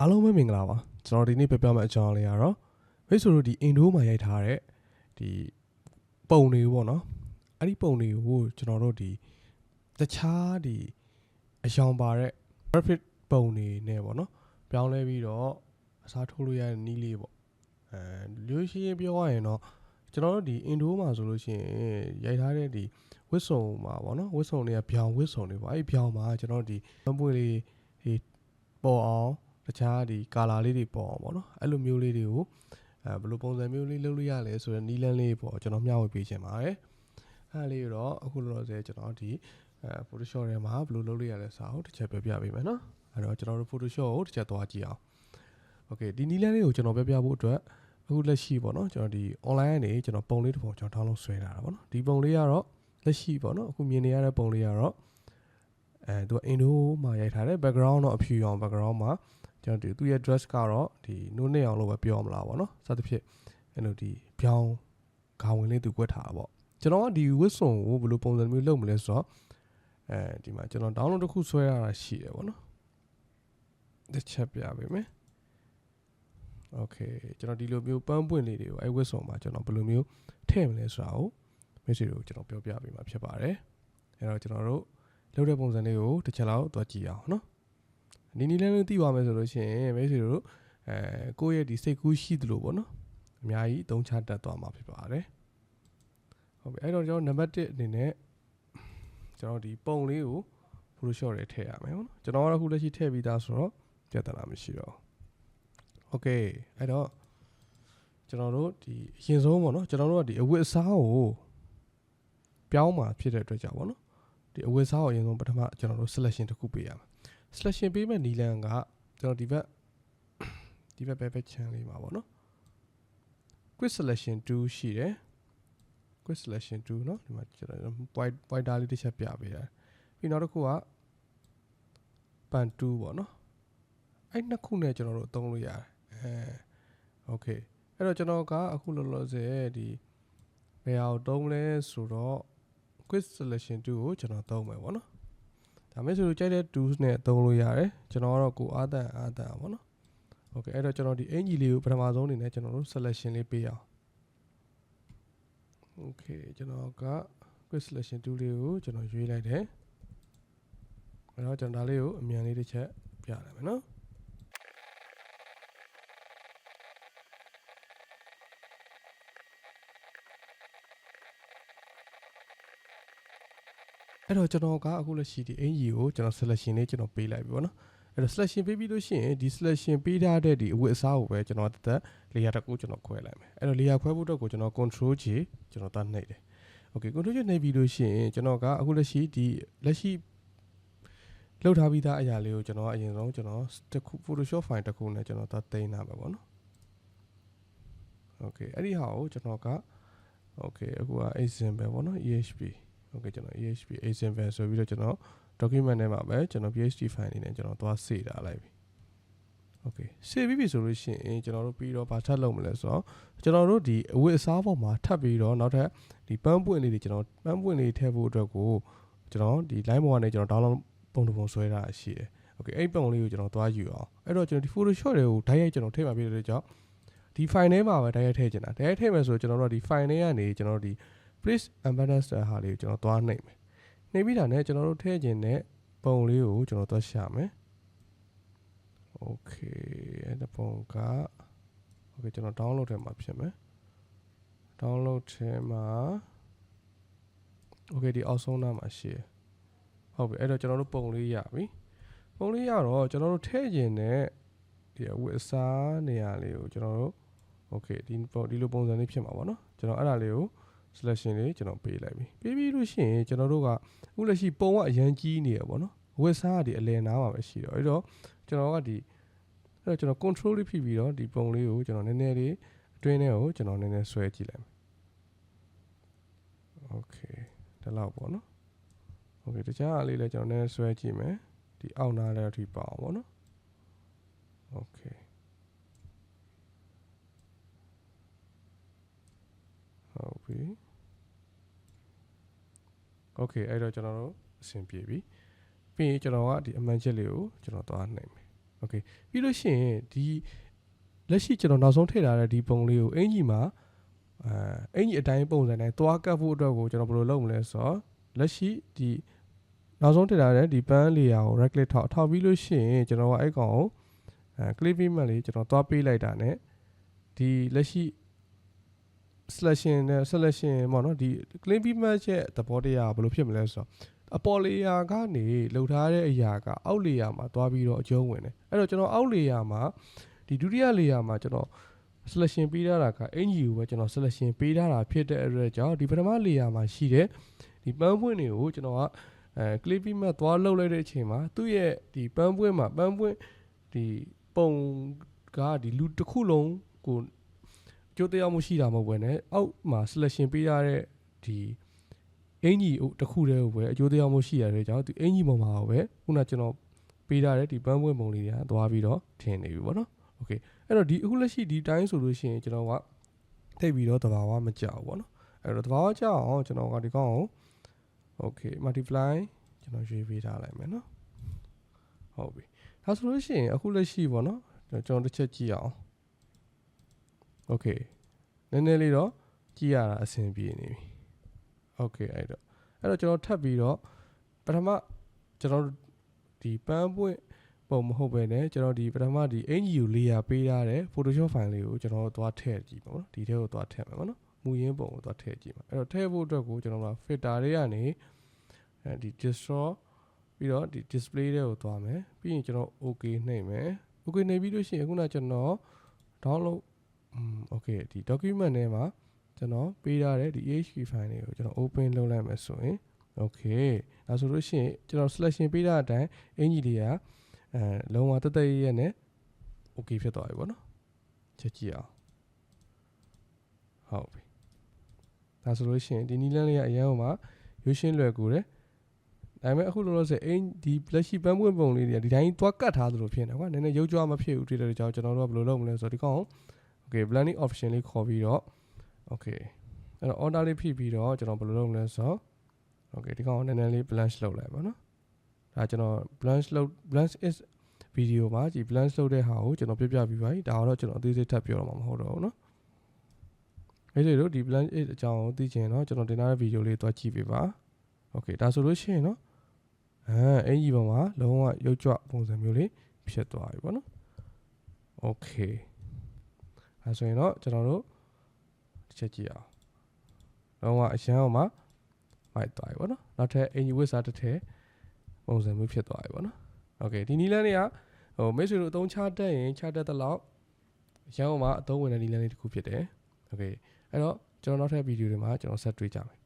အားလုံးပဲမင်္ဂလာပါကျွန်တော်ဒီနေ့ပြပြမယ့်အကြောင်းလေးကတော့မိတ်ဆွေတို့ဒီအင်ဒိုမှာရိုက်ထားတဲ့ဒီပုံတွေပေါ့နော်အဲ့ဒီပုံတွေကိုကျွန်တော်တို့ဒီတခြားဒီအယောင်ပါတဲ့ graphic ပုံတွေနဲ့ပေါ့နော်ပြောင်းလဲပြီးတော့အစားထိုးလို့ရတဲ့နည်းလေးပေါ့လူရှိရင်ပြောရရင်တော့ကျွန်တော်တို့ဒီအင်ဒိုမှာဆိုလို့ရှိရင်ရိုက်ထားတဲ့ဒီဝစ်စုံမှာပေါ့နော်ဝစ်စုံတွေကဗျောင်ဝစ်စုံတွေပေါ့အဲ့ဒီဗျောင်မှာကျွန်တော်ဒီပွင့်လေးဒီပေါ်အောင်တခြားဒီကာလာလေးတွေပေါ်အောင်ပေါ့နော်အဲ့လိုမျိုးလေးတွေကိုဘယ်လိုပုံစံမျိုးလေးလုပ်လို့ရလဲဆိုတော့နီးလန်းလေးပေါ့ကျွန်တော်မျှဝေပေးချင်ပါတယ်အဲ့လေးတော့အခုလောလောဆယ်ကျွန်တော်ဒီPhotoshop ထဲမှာဘယ်လိုလုပ်လို့ရလဲဆိုတာကိုတစ်ချက်ပြောပြပေးမယ်နော်အဲ့တော့ကျွန်တော်တို့ Photoshop ကိုတစ်ချက်သွားကြည့်အောင် Okay ဒီနီးလန်းလေးကိုကျွန်တော်ပြောပြဖို့အတွက်အခုလက်ရှိပေါ့နော်ကျွန်တော်ဒီ online ကနေကျွန်တော်ပုံလေးတစ်ပုံကျွန်တော် download ဆွဲထားတာပေါ့နော်ဒီပုံလေးကတော့လက်ရှိပေါ့နော်အခုမြင်နေရတဲ့ပုံလေးကတော့သူက Indo မှာရိုက်ထားတဲ့ background တော့အဖြူရောင် background မှာကျွန်တော်ဒီသူရဲ့ dress ကတော့ဒီနိုးနေအောင်လို့ပဲပြောမလားပေါ့နော်စသဖြင့်အဲ့လိုဒီဖြောင်းခေါင်းဝင်လေးသူကွက်ထားတာပေါ့ကျွန်တော်ကဒီ wig စုံကိုဘယ်လိုပုံစံမျိုးလုပ်မလဲဆိုတော့ဒီမှာကျွန်တော် download တစ်ခုဆွဲရတာရှိတယ်ပေါ့နော်တစ်ချက်ပြပေးမယ် Okay ကျွန်တော်ဒီလိုမျိုးပန်းပွင့်လေးတွေကိုအဲ့ wig စုံမှာကျွန်တော်ဘယ်လိုမျိုးထည့်မလဲဆိုတာကိုမိတ်ဆွေတို့ကျွန်တော်ပြောပြပေးမှာဖြစ်ပါတယ်အဲ့တော့ကျွန်တော်တို့လုပ်တဲ့ပုံစံလေးကိုတစ်ချက်လောက်သွားကြည့်အောင်နော်နီနီလေးလေးသိပါမယ်ဆိုလို့ရှိရင်မိတ်ဆွေတို့ကိုယ့်ရဲ့ဒီစိတ်ကူးရှိသလိုပေါ့နော်အများကြီးအသုံးချတတ်သွားမှာဖြစ်ပါတယ်ဟုတ်ပြီအဲ့တော့ကျွန်တော်နံပါတ်1အနေနဲ့ကျွန်တော်ဒီပုံလေးကို Photoshop ထဲထည့်ရမယ်ပေါ့နော်ကျွန်တော်ကတော့အခုလက်ရှိထည့်ပြီးသားဆိုတော့ပြဿနာမရှိတော့ Okay အဲ့တော့ကျွန်တော်တို့ဒီအရင်ဆုံးပေါ့နော်ကျွန်တော်တို့ကဒီအဝတ်အစားကိုပြောင်းမှာဖြစ်တဲ့အတွက်ကြောင့်ပေါ့နော်ဒီအဝတ်အစားကိုအရင်ဆုံးပထမကျွန်တော်တို့ selection တစ်ခုပေးရမယ် selection ပေးမဲ့နီလန်ကကျွန်တော်ဒီဘက်ဘက် channel လေးမှာပေါ့နော် quick selection 2ရှိတယ် quick selection 2เนาะဒီမှာကျွန်တော် pointer လေးတစ်ချက်ပြပေးရတယ်ပြီးနောက်တစ်ခုက pan 2ပေါ့နော်အဲ့နှစ်ခုနဲ့ကျွန်တော်တို့အသုံးလို့ရတယ်okay အဲ့တော့ကျွန်တော်ကအခုလောလောဆယ်ဒီဘယ်အောင်သုံးလဲဆိုတော့ quick selection 2ကိုကျွန်တော်သုံးမယ်ပေါ့နော်ဒါမဲ့ဆိုလို့ကြိုက်တဲ့ tools နဲ့သုံးလို့ရတယ်ကျွန်တော်ကတော့ကိုအားတန်ပေါ့နော် Okay အဲ့တော့ကျွန်တော်ဒီအင်ဂျီလေးကိုပထမဆုံးအနေနဲ့ကျွန်တော်တို့ selection လေးပေးအောင် Okay ကျွန်တော်က quick selection tool လေးကိုကျွန်တော်ရွေးလိုက်တယ်အဲ့တော့ကျွန်တော်ဒါလေးကိုအမြန်လေးတစ်ချက်ပြလိုက်မယ်နော်အဲ့တော့ကျွန်တော်ကအခုလက်ရှိဒီအင်ဂျီကိုကျွန်တော် selection လေးကျွန်တော်ပေးလိုက်ပြီပေါ့နော်အဲ့တော့ selection ပေးပြီးလို့ရှိရင်ဒီ selection ပေးထားတဲ့ဒီအဝတ်အစားကိုပဲကျွန်တော်တက် layer တစ်ခုကျွန်တော်ခွဲလိုက်မယ်အဲ့တော့ layer ခွဲဖို့အတွက်ကိုကျွန်တော် control J ကျွန်တော်သားနှိပ်တယ် Okay control J နှိပ်ပြီးလို့ရှိရင်ကျွန်တော်ကအခုလက်ရှိလောက်ထားပြီးသားအရာလေးကိုကျွန်တော်ကအရင်ဆုံးကျွန်တော်တစ်ခု Photoshop file တစ်ခုနဲ့ကျွန်တော်သားသိမ်းထားမှာပေါ့နော် Okay အဲ့ဒီဟာကိုကျွန်တော်က Okay အခုက example ပေါ့နော် EHP Okay ကျွန်တော် EHP example ဆိုပြီးတော့ကျွန်တော် document ထဲမှာပဲကျွန်တော် PHP file အနေနဲ့ကျွန်တော်သွား save ထားလိုက်ပြီ Okay save ပြီးပြီဆိုလို့ရှိရင်ကျွန်တော်တို့ပြီးတော့ဘာထပ်လုပ်မလဲဆိုတော့ကျွန်တော်တို့ဒီအဝတ်အစားပေါ်မှာထပ်ပြီးတော့နောက်ထပ်ဒီပန်းပွင့်လေးတွေကျွန်တော်ပန်းပွင့်လေးထည့်ဖို့အတွက်ကိုကျွန်တော်ဒီ line ပေါ်ကနေကျွန်တော် download ပုံတစ်ပုံဆွဲထားရှိတယ် Okay အဲ့ပုံလေးကိုကျွန်တော်သွားယူအောင်အဲ့တော့ကျွန်တော်ဒီ Photoshop တွေကိုဓာတ်ရိုက်ကျွန်တော်ထည့်မှာပြတဲ့ကြောင့်ဒီ file ထဲမှာပဲဓာတ်ရိုက်ထည့်ချင်တာဓာတ်ရိုက်ထည့်မယ်ဆိုကျွန်တော်တို့ဒီ file ထဲကနေကျွန်တော်ဒီ please embed ဟာလေးကိုကျွန်တော်သွားနှိပ်မယ်နှိပ်ပြီးတာနဲ့ကျွန်တော်တို့ထည့်ချင်တဲ့ပုံလေးကိုကျွန်တော်သွားရှာမယ် Okay အဲ့ဒီပုံက Okay ကျွန်တော် download ထဲမှာဖြစ်မယ် download ထဲမှာ Okay ဒီအောက်ဆုံးနားမှာရှိတယ်ဟုတ်ပြီအဲ့တော့ကျွန်တော်တို့ပုံလေးရပြီပုံလေးရတော့ကျွန်တော်တို့ထည့်ချင်တဲ့ဒီအဝတ်အစားနေရာလေးကိုကျွန်တော်တို့ Okay ဒီလိုပုံစံလေးဖြစ်မှာပေါ့နော်ကျွန်တော်အဲ့ဒါလေးကို selection လေးကျွန်တော်ပေးလိုက်ပြီပေးပြီးလို့ရှိရင်ကျွန်တော်တို့ကအခုလက်ရှိပုံကအရန်ကြီးနေရပေါ့နော်အဝတ်အစားကဒီအလယ်နားမှာပဲရှိတော့အဲ့တော့ကျွန်တော်ကဒီအဲ့တော့ကျွန်တော် control လေးဖိပြီးတော့ဒီပုံလေးကိုကျွန်တော်နည်းနည်းလေးအတွင်းထဲကိုကျွန်တော်နည်းနည်းဆွဲကြည့်လိုက်မယ် Okay ဒါလောက်ပေါ့နော် Okay တခြားအလေးလည်းကျွန်တော်နည်းနည်းဆွဲကြည့်မယ်ဒီအောက်နားလည်းအထိပါအောင်ပေါ့နော် Okay ဟုတ်ပြီ Okay အဲ့တော့ကျွန်တော်တို့အဆင်ပြေပြီပြီးရင်ကျွန်တော်ကဒီအမှန်ချက်လေးကိုကျွန်တော်သွားနှိပ်မယ် okay ပြီးလို့ရှိရင်ဒီလက်ရှိကျွန်တော်နောက်ဆုံးထည့်ထားတဲ့ဒီပုံလေးကိုအင်ကြီးမှာအင်ကြီးအတိုင်းပုံစံတိုင်းသွားကတ်ဖို့အတွက်ကိုကျွန်တော်ဘယ်လိုလုပ်မလဲဆိုတော့လက်ရှိဒီနောက်ဆုံးထည့်ထားတဲ့ဒီပန်းလေယာကို right click ထောက်ပြီးလို့ရှိရင်ကျွန်တော်ကအဲ့ကောင်ကိုclip image လေးကျွန်တော်သွားပေးလိုက်တာ ਨੇ ဒီလက်ရှိ selection နဲ့ selection ပေါ့နော်ဒီ clip image ရဲ့သဘောတရားဘယ်လိုဖြစ်မလဲဆိုတော့အပေါ် layer ကနေလှုပ်ထားတဲ့အရာကအောက် layer မှာသွားပြီးတော့အကျုံးဝင်တယ်အဲ့တော့ကျွန်တော်အောက် layer မှာဒီဒုတိယ layer မှာကျွန်တော် selection ပေးထားတာကအင်ကြီးကိုပဲကျွန်တော် selection ပေးထားတာဖြစ်တဲ့အတွက်ကြောင့်ဒီပထမ layer မှာရှိတဲ့ဒီပန်းပွင့်တွေကိုကျွန်တော်ကclip image သွားလှုပ်လိုက်တဲ့အချိန်မှာသူ့ရဲ့ဒီပန်းပွင့်မှာပန်းပွင့်ဒီပုံကဒီလူတစ်ခုလုံးကိုကြိုးတရားမှုရှိတာမဟုတ်ဘဲနဲ့အောက်မှာ selection ပေးရတဲ့ဒီအင်ကြီးတစ်ခုတည်းကိုပဲအကျိုးတရားမှုရှိရတဲ့ကြောင့်ဒီအင်ကြီးပုံမှာပဲခုနကျွန်တော်ပေးထားတဲ့ဒီပန်းပွင့်ပုံလေးတွေကသွားပြီးတော့ထင်နေပြီပေါ့နော်โอเคအဲ့တော့ဒီအခုလက်ရှိဒီတိုင်းဆိုလို့ရှိရင်ကျွန်တော်ကထိပ်ပြီးတော့တဘာဝမကြောက်ဘူးပေါ့နော်အဲ့တော့တဘာဝကြောက်အောင်ကျွန်တော်ကဒီကောင်ကိုโอเค multiply ကျွန်တော်ရွေးပေးထားလိုက်မယ်နော်ဟုတ်ပြီဒါဆိုလို့ရှိရင်အခုလက်ရှိပေါ့နော်ကျွန်တော်တစ်ချက်ကြည့်အောင်โอเคနည်းနည်းလေးတော့ကြည့်ရတာအဆင်ပြေနေပြီโอเคအဲ့တော့ကျွန်တော်ထပ်ပြီးတော့ပထမကျွန်တော်ဒီပန်းပွင့်ပုံမဟုတ်ပဲねကျွန်တော်ဒီပထမဒီအင်ဂျီကို layer ပေးထားတဲ့ Photoshop file လေးကိုကျွန်တော်သွားထည့်ကြည့်ပါတော့ဒီထဲကိုသွားထည့်မယ်ပေါ့နော်မူရင်းပုံကိုသွားထည့်ကြည့်ပါအဲ့တော့ထည့်ဖို့အတွက်ကိုကျွန်တော်က filter တွေကနေဒီ distort ပြီးတော့ဒီ display တွေကိုသွားမယ်ပြီးရင်ကျွန်တော် okay နှိပ်မယ် okay နှိပ်ပြီးလို့ရှိရင်အခုနကျွန်တော် download okay ဒီ document ထဲမှာကျွန်တော်ပေးထားတဲ့ဒီ PHP file တွေကိုကျွန်တော် open လုပ်လိုက်မယ်ဆိုရင် okay ဒါဆိုလို့ရှိရင်ကျွန်တော် selection ပေးထားတဲ့အတိုင်းအင်ဂျီတွေကလုံးဝတက်တက်ရဲနဲ့ okay ဖြစ်သွားပြီပေါ့နော်ချက်ကြည့်အောင်ဟုတ်ပြီဒါဆိုလို့ရှိရင်ဒီနီလန်းလေးကအရင်ကမှရွေးရှင်းလွယ်ကူတယ်ဒါပေမဲ့အခုလောလောဆယ်ဒီလက်ရှိပန်းပွင့်ပုံလေးတွေကဒီတိုင်းသွားကတ်ထားသလိုဖြစ်နေကွာနည်းနည်းရုပ်ကြွမဖြစ်ဘူးတွေ့တဲ့ကြောင့်ကျွန်တော်တို့ကဘယ်လိုလုပ်မလဲဆိုတော့ဒီကောင် okay blending option လေးခေါ်ပြီးတော့ okay အဲ့တော့ order လေးဖိပြီးတော့ကျွန်တော်ဘယ်လိုလုပ်မလဲဆိုတော့ okay ဒီကောင်နည်းနည်းလေး blanch လုပ်လိုက်ပါနော်ဒါကျွန်တော် blanch is video မှာဒီ blanch လုပ်တဲ့ဟာကိုကျွန်တော်ပြပြပြီးပါပြီဒါတော့ကျွန်တော်အသေးစိတ်ထပ်ပြောတော့မှာမဟုတ်တော့ဘူးเนาะအဲ့ဒီလိုဒီ blanch is အကြောင်းကိုသိချင်တော့ကျွန်တော်တင်ထားတဲ့ video လေးသွားကြည့်ပေးပါ okay ဒါဆိုလို့ရှိရင်เนาะအင်ကြီးပေါ်မှာလုံးဝရုပ်ကြွပုံစံမျိုးလေးဖြစ်သွားပြီပေါ့နော် okay အဲဆိုရင်တော့ကျွန်တော်တို့တစ်ချက်ကြည့်အောင်လုံးဝအရန်အောင်မှာမိုက်သွားပြီပေါ့နော်နောက်ထပ်အင်ကြီးဝစ်စားတစ်ထည့်ပုံစံမျိုးဖြစ်သွားပြီပေါ့နော် okay ဒီနီလန်းလေးကမိတ်ဆွေတို့အသုံးချတတ်ရင်ချတတ်တဲ့လောက်ရန်အောင်မှာအသုံးဝင်တဲ့နီလန်းလေးတစ်ခုဖြစ်တယ် okay အဲ့တော့ကျွန်တော်နောက်ထပ်ဗီဒီယိုတွေမှာကျွန်တော်ဆက်တွေ့ကြမယ်